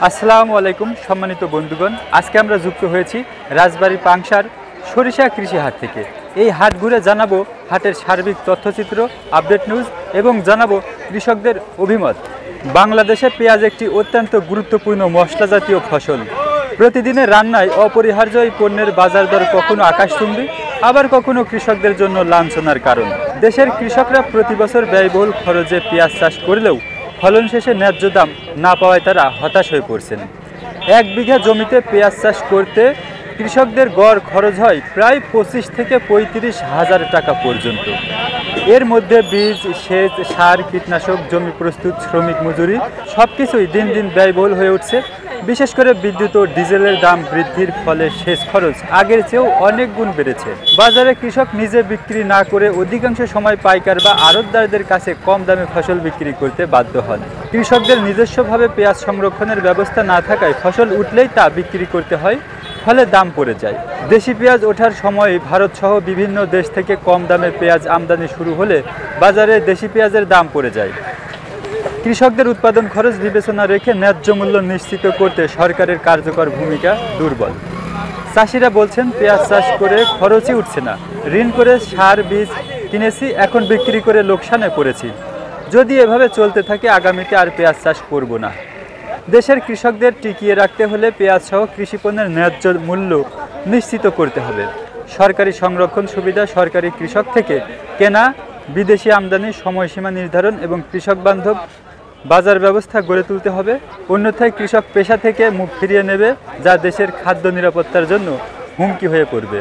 আসসালামু আলাইকুম সম্মানিত বন্ধুগণ, আজকে আমরা যুক্ত হয়েছি রাজবাড়ী পাংশার সরিষা কৃষি হাট থেকে। এই হাট ঘুরে জানাবো হাটের সার্বিক তথ্যচিত্র, আপডেট নিউজ এবং জানাবো কৃষকদের অভিমত। বাংলাদেশে পেঁয়াজ একটি অত্যন্ত গুরুত্বপূর্ণ মশলা জাতীয় ফসল। প্রতিদিনের রান্নায় অপরিহার্য এই পণ্যের বাজার দর কখনো আকাশচুম্বী, আবার কখনো কৃষকদের জন্য লাঞ্ছনার কারণ। দেশের কৃষকরা প্রতি বছর ব্যয়বহুল খরচে পেঁয়াজ চাষ করলেও ফলন শেষে ন্যায্য দাম না পাওয়ায় তারা হতাশ হয়ে পড়ছেন। 1 বিঘা জমিতে পেঁয়াজ চাষ করতে কৃষকদের গড় খরচ হয় প্রায় 25 থেকে 35 হাজার টাকা পর্যন্ত। এর মধ্যে বীজ, সেচ, সার, কীটনাশক, জমি প্রস্তুত, শ্রমিক মজুরি সবকিছুই দিন দিন ব্যয়বহুল হয়ে উঠছে। বিশেষ করে বিদ্যুৎ ও ডিজেলের দাম বৃদ্ধির ফলে সেচ খরচ আগের চেয়েও অনেক গুণ বেড়েছে। বাজারে কৃষক নিজে বিক্রি না করে অধিকাংশ সময় পাইকার বা আড়তদারদের কাছে কম দামে ফসল বিক্রি করতে বাধ্য হন। কৃষকদের নিজস্বভাবে পেঁয়াজ সংরক্ষণের ব্যবস্থা না থাকায় ফসল উঠলেই তা বিক্রি করতে হয়, ফলে দাম পড়ে যায়। দেশি পেঁয়াজ ওঠার সময় ভারত সহ বিভিন্ন দেশ থেকে কম দামে পেঁয়াজ আমদানি শুরু হলে বাজারে দেশি পেঁয়াজের দাম পড়ে যায়। কৃষকদের উৎপাদন খরচ বিবেচনা রেখে ন্যায্য মূল্য নিশ্চিত করতে সরকারের কার্যকর ভূমিকা দুর্বল। চাষিরা বলছেন, পেঁয়াজ চাষ করে খরচই উঠছে না, ঋণ করে সার বীজ কিনেছি, এখন বিক্রি করে লোকসানে পড়েছি। যদি এভাবে চলতে থাকে আগামীতে আর পেঁয়াজ চাষ করব না। দেশের কৃষকদের টিকিয়ে রাখতে হলে পেঁয়াজ সহ কৃষিপণ্যের ন্যায্য মূল্য নিশ্চিত করতে হবে। সরকারি সংরক্ষণ সুবিধা, সরকারি কৃষক থেকে কেনা, বিদেশি আমদানি, সময়সীমা নির্ধারণ এবং কৃষক বান্ধব বাজার ব্যবস্থা গড়ে তুলতে হবে। অন্যথায় কৃষক পেশা থেকে মুখ ফিরিয়ে নেবে, যা দেশের খাদ্য নিরাপত্তার জন্য হুমকি হয়ে পড়বে।